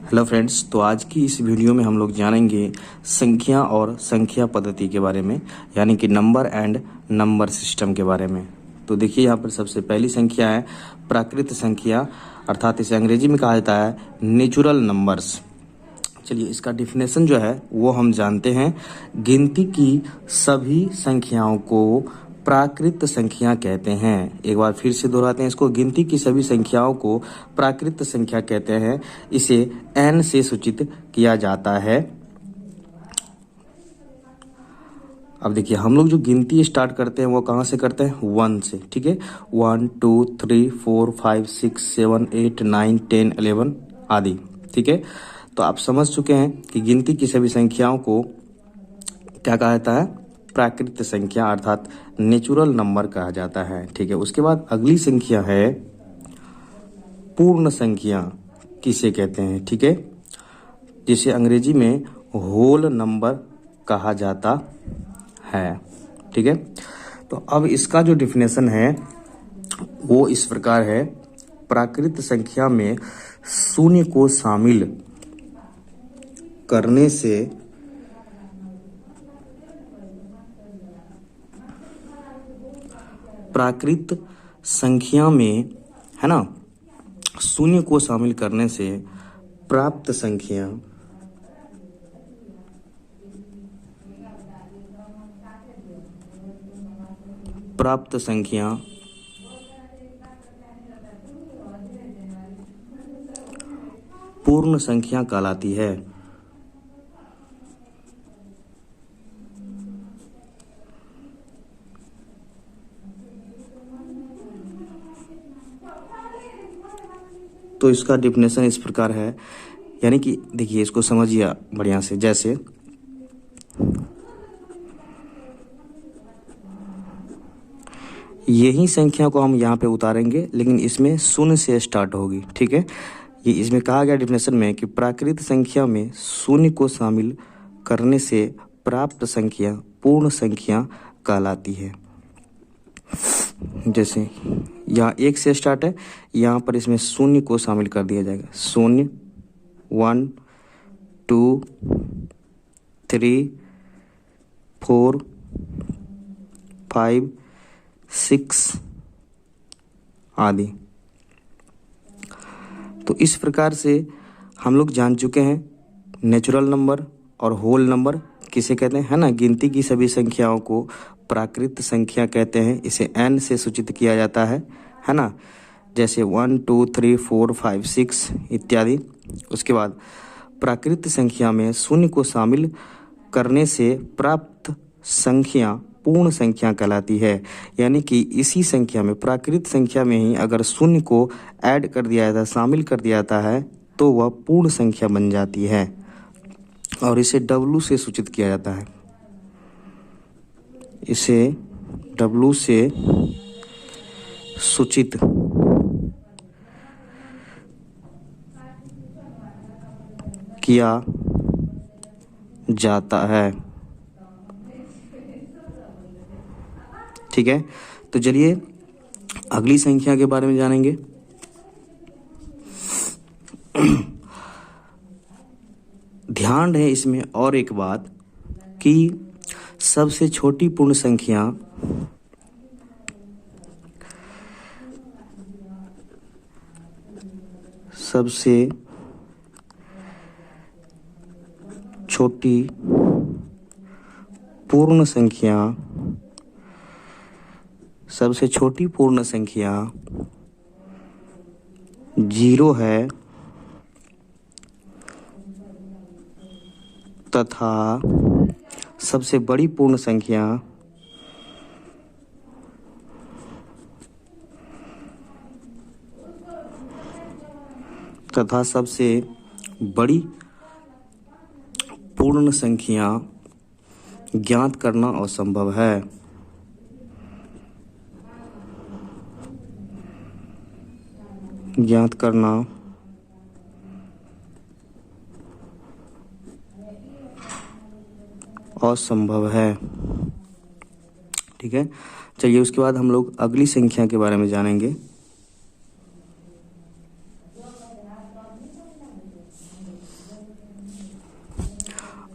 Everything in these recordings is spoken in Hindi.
हेलो फ्रेंड्स, तो आज की इस वीडियो में हम लोग जानेंगे संख्या और संख्या पद्धति के बारे में, यानी कि नंबर एंड नंबर सिस्टम के बारे में। तो देखिए यहाँ पर सबसे पहली संख्या है प्राकृत संख्या, अर्थात इसे अंग्रेजी में कहा जाता है नेचुरल नंबर्स। चलिए इसका डिफिनेशन जो है वो हम जानते हैं। गिनती की सभी संख्याओं को प्राकृत संख्या कहते हैं। एक बार फिर से दोहराते हैं इसको, गिनती की सभी संख्याओं को प्राकृत संख्या कहते हैं। इसे n से सूचित किया जाता है। अब देखिए हम लोग जो गिनती स्टार्ट करते हैं वो कहाँ से करते हैं? 1 से, ठीक है। 1 2 3 4 5 6 7 8 9 10 11 आदि, ठीक है। तो आप समझ चुके हैं कि गिनती की सभी संख्याओं को क्या कहा जाता है? प्राकृत संख्या अर्थात नेचुरल नंबर कहा जाता है, ठीक है। उसके बाद अगली संख्या है पूर्ण संख्या, किसे कहते हैं, ठीक है, जिसे अंग्रेजी में होल नंबर कहा जाता है, ठीक है। तो अब इसका जो डिफिनेशन है वो इस प्रकार है। प्राकृत संख्या में शून्य को शामिल करने से प्राकृत संख्या में, है ना, शून्य को शामिल करने से प्राप्त संख्या पूर्ण संख्या कहलाती है। तो इसका डिफिनेशन इस प्रकार है, यानी कि देखिए इसको समझिए बढ़िया से। जैसे यही संख्या को हम यहाँ पे उतारेंगे, लेकिन इसमें शून्य से स्टार्ट होगी, ठीक है। ये इसमें कहा गया डिफिनेशन में कि प्राकृत संख्या में शून्य को शामिल करने से प्राप्त संख्या पूर्ण संख्या कहलाती है। जैसे यहाँ 1 से स्टार्ट है, यहाँ पर इसमें शून्य को शामिल कर दिया जाएगा। शून्य 1 2 3 4 5 6 आदि। तो इस प्रकार से हम लोग जान चुके हैं नेचुरल नंबर और होल नंबर किसे कहते हैं, है ना। गिनती की सभी संख्याओं को प्राकृत संख्या कहते हैं। इसे n से सूचित किया जाता है ना। जैसे 1 2 3 4 5 6 इत्यादि। उसके बाद प्राकृत संख्या में शून्य को शामिल करने से प्राप्त संख्या पूर्ण संख्या कहलाती है। यानी कि इसी संख्या में, प्राकृत संख्या में ही अगर शून्य को ऐड कर दिया जाता है, शामिल कर दिया जाता है, तो वह पूर्ण संख्या बन जाती है और इसे W से सूचित किया जाता है। इसे W से सूचित किया जाता है, ठीक है। तो चलिए अगली संख्या के बारे में जानेंगे। ध्यान है इसमें और एक बात कि सबसे छोटी पूर्ण संख्या सबसे छोटी पूर्ण संख्या 0 है तथा सबसे बड़ी पूर्ण संख्या सबसे बड़ी पूर्ण संख्या ज्ञात करना असंभव है। ज्ञात करना असंभव है, ठीक है। चलिए उसके बाद हम लोग अगली संख्या के बारे में जानेंगे।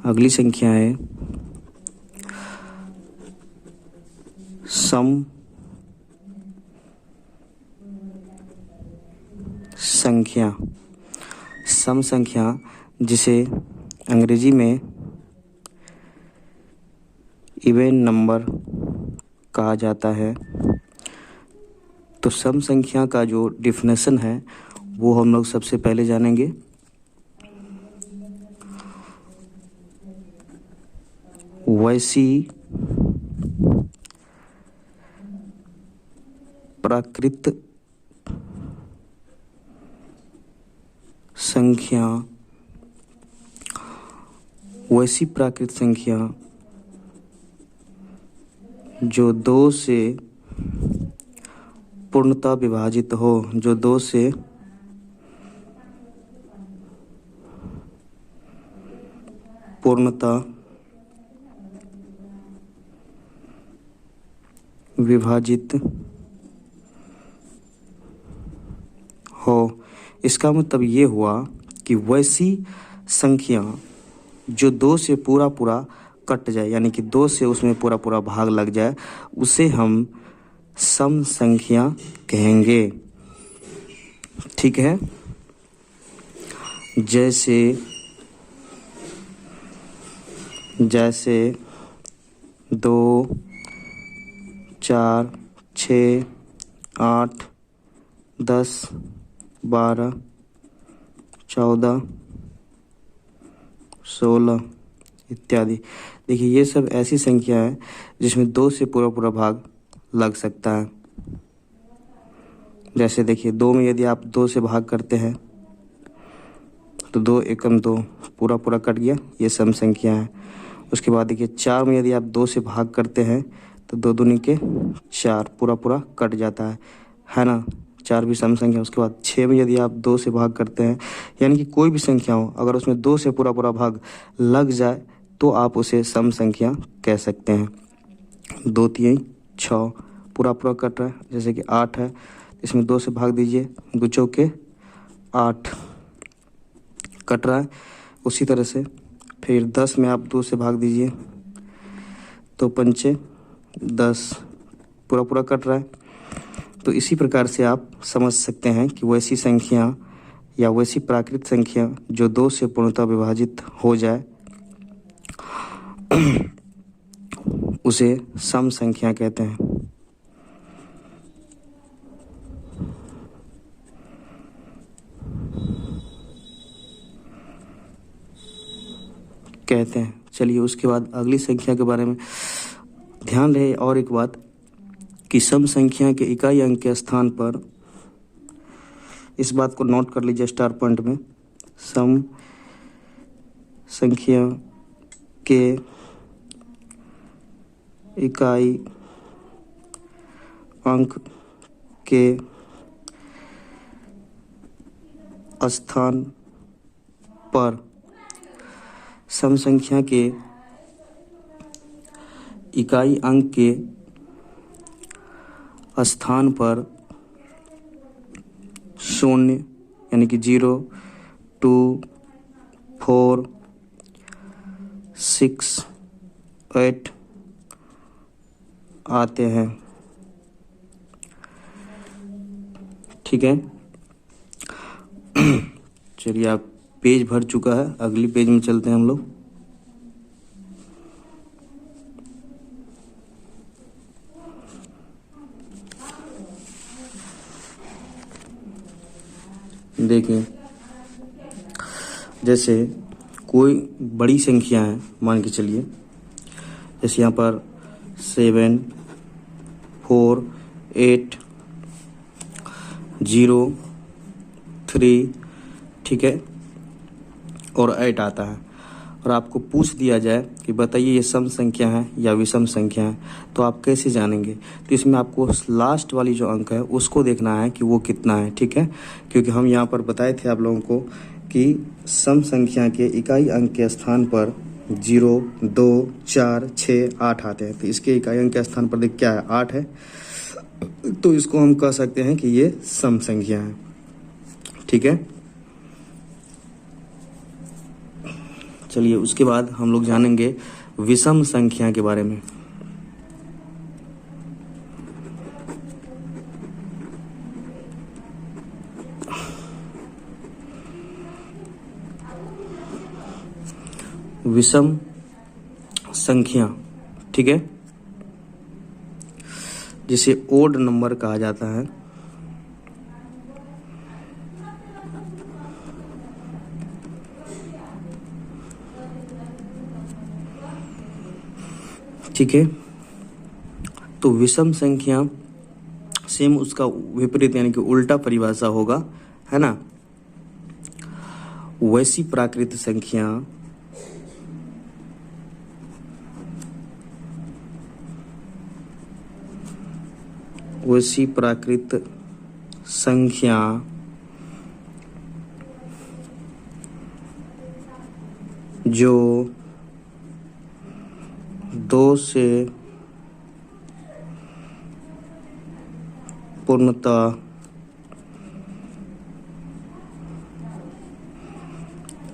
अगली संख्या है सम संख्या। सम संख्या जिसे अंग्रेजी में इवन नंबर कहा जाता है। तो सम संख्या का जो डिफिनेशन है वो हम लोग सबसे पहले जानेंगे। वैसी प्राकृत संख्या, वैसी प्राकृत संख्या जो 2 से पूर्णतः विभाजित हो, जो 2 से पूर्णतः विभाजित हो। इसका मतलब ये हुआ कि वैसी संख्या जो 2 से पूरा पूरा कट जाए, यानी कि 2 से उसमें पूरा पूरा भाग लग जाए, उसे हम सम संख्या कहेंगे। ठीक है, जैसे 2, 4, 6, 8, 10, 12, 14, 16 इत्यादि। देखिए ये सब ऐसी संख्या है जिसमें 2 से पूरा पूरा भाग लग सकता है। जैसे देखिए 2 में यदि आप 2 से भाग करते हैं तो 2 एकम 2 पूरा पूरा कट गया, ये सम संख्या है। उसके बाद देखिए 4 में यदि आप 2 से भाग करते हैं तो 2 दूनी के 4 पूरा पूरा कट जाता है ना, 4 भी सम संख्या। उसके बाद 6 में यदि आप 2 से भाग करते हैं, यानी कि कोई भी संख्या हो अगर उसमें 2 से पूरा पूरा भाग लग जाए तो आप उसे सम संख्या कह सकते हैं। 2 3 6 पूरा पूरा कट रहा है, जैसे कि 8 है, इसमें 2 से भाग दीजिए, 2 चौके 8 कट रहा है। उसी तरह से फिर 10 में आप 2 से भाग दीजिए तो 5 10 पूरा पूरा कट रहा है। तो इसी प्रकार से आप समझ सकते हैं कि वैसी संख्या या वैसी प्राकृत संख्या जो 2 से पूर्णतः विभाजित हो जाए उसे सम संख्या कहते हैं। चलिए उसके बाद अगली संख्या के बारे में ध्यान रहे। और एक बात कि सम संख्या के इकाई अंक के स्थान पर, इस बात को नोट कर लीजिए स्टार पॉइंट में, सम संख्या के इकाई अंक के स्थान पर, सम संख्या के इकाई अंक के स्थान पर 0 यानी कि 0, 2, 4, 6, 8 आते हैं। ठीक है, चलिए आप पेज भर चुका है, अगली पेज में चलते हैं हम लोग। देखिए जैसे कोई बड़ी संख्या है, मान के चलिए जैसे यहाँ पर 7, 4, 8, 0, 3, ठीक है, और 8 आता है, और आपको पूछ दिया जाए कि बताइए ये सम संख्या है या विषम संख्या है, तो आप कैसे जानेंगे? तो इसमें आपको लास्ट वाली जो अंक है उसको देखना है कि वो कितना है। ठीक है, क्योंकि हम यहाँ पर बताए थे आप लोगों को कि सम संख्या के इकाई अंक के स्थान पर 0, 2, 4, 6, 8 आते हैं। तो इसके इकाई अंक के स्थान पर देख क्या है, 8 है, तो इसको हम कह सकते हैं कि ये सम संख्या है। ठीक है, चलिए उसके बाद हम लोग जानेंगे विषम संख्या के बारे में। विषम संख्या, ठीक है, जिसे ओड नंबर कहा जाता है। ठीक है, तो विषम संख्या सेम उसका विपरीत यानी कि उल्टा परिभाषा होगा, है ना। वैसी प्राकृत संख्या जो 2 से पूर्णतः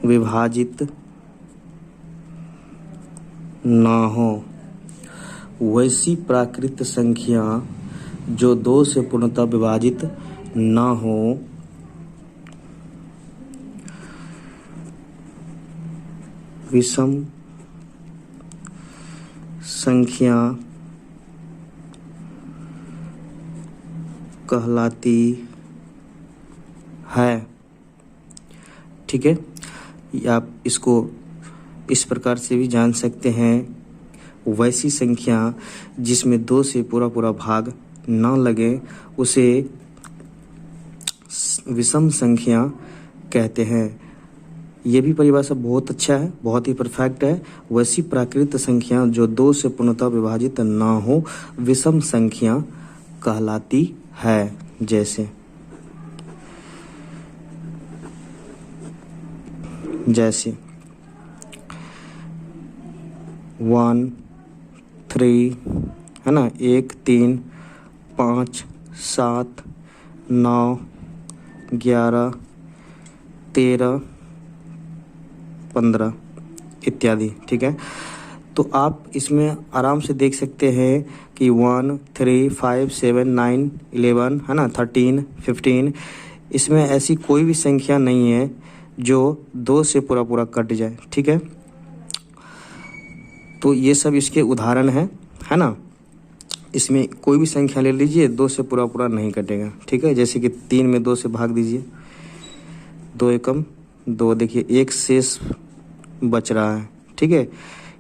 विभाजित न हो। वैसी प्राकृत संख्या जो 2 से पूर्णतः विभाजित न हो, विषम संख्या कहलाती है। ठीक है, आप इसको इस प्रकार से भी जान सकते हैं, वैसी संख्या जिसमें 2 से पूरा भाग न लगे उसे विषम संख्या कहते हैं। ये भी परिभाषा बहुत अच्छा है, बहुत ही परफेक्ट है। वैसी प्राकृत संख्या जो 2 से पूर्णतः विभाजित न हो विषम संख्या कहलाती है। जैसे 1 3 है ना, 1 3 5 7 9 11 13 15 इत्यादि। ठीक है, तो आप इसमें आराम से देख सकते हैं कि 1 3 5 7 9 11 है ना, 13 15, इसमें ऐसी कोई भी संख्या नहीं है जो 2 से पूरा कट जाए। ठीक है, तो ये सब इसके उदाहरण है ना। इसमें कोई भी संख्या ले लीजिए, 2 से पूरा नहीं कटेगा। ठीक है, जैसे कि 3 में 2 से भाग दीजिए, 2 एकम 2, देखिए 1 शेष बच रहा है। ठीक है,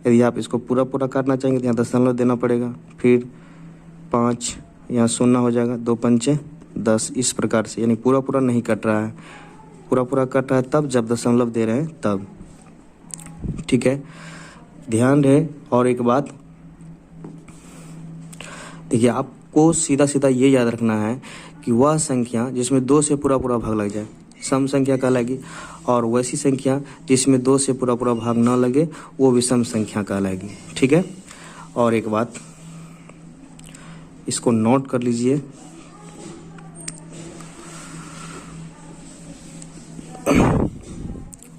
यदि आप इसको पूरा काटना चाहेंगे तो यहाँ दशमलव देना पड़ेगा, फिर 5 यहाँ 0 हो जाएगा, 2 पंचे 10, इस प्रकार से। यानी पूरा नहीं कट रहा है, पूरा कट रहा है तब जब दशमलव दे रहे हैं तब। ठीक है, ध्यान रहे। और एक बात देखिए, आपको सीधा ये याद रखना है कि वह संख्या जिसमें 2 से पूरा भाग लग जाए सम संख्या कहलाएगी, और वैसी संख्या जिसमें 2 से पूरा भाग न लगे वो विषम संख्या कहलाएगी। ठीक है, और एक बात इसको नोट कर लीजिए,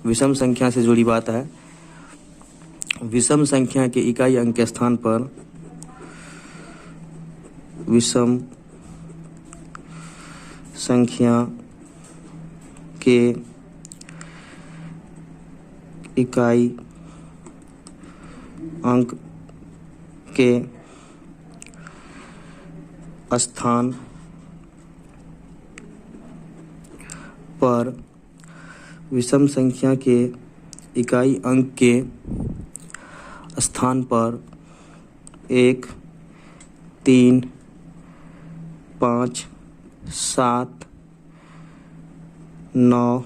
विषम संख्या से जुड़ी बात है। विषम संख्या के इकाई अंक के स्थान पर विषम संख्या के इकाई अंक के स्थान पर विषम संख्या के इकाई अंक के स्थान पर 1 3 5 7 9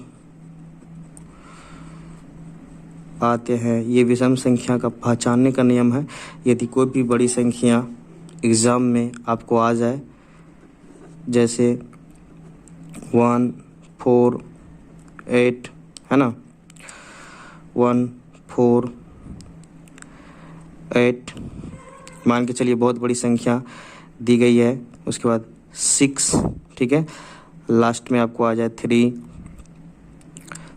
आते हैं। ये विषम संख्या का पहचानने का नियम है। यदि कोई भी बड़ी संख्या एग्ज़ाम में आपको आ जाए, जैसे 1 4 8 है ना, 1 4 8 मान के चलिए बहुत बड़ी संख्या दी गई है, उसके बाद 6, ठीक है, लास्ट में आपको आ जाए 3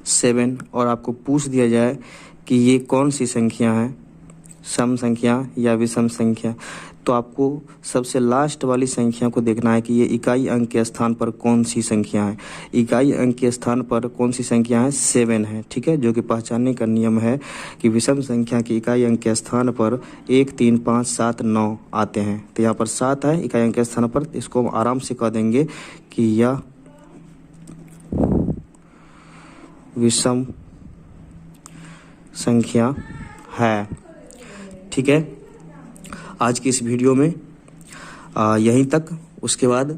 7, और आपको पूछ दिया जाए कि ये कौन सी संख्या है, सम संख्या या विषम संख्या। तो आपको सबसे लास्ट वाली संख्या को देखना है कि ये इकाई अंक के स्थान पर कौन सी संख्या है। इकाई अंक के स्थान पर कौन सी संख्या है, 7 है, ठीक है। जो कि पहचानने का नियम है कि विषम संख्या के इकाई अंक के स्थान पर 1, 3, 5, 7, 9 आते हैं। तो यहाँ पर 7 है इकाई अंक के स्थान पर, इसको हम आराम से कह देंगे कि यह विषम संख्या है, ठीक है। आज की इस वीडियो में यहीं तक। उसके बाद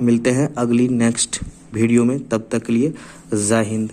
मिलते हैं अगली नेक्स्ट वीडियो में। तब तक के लिए जय हिंद।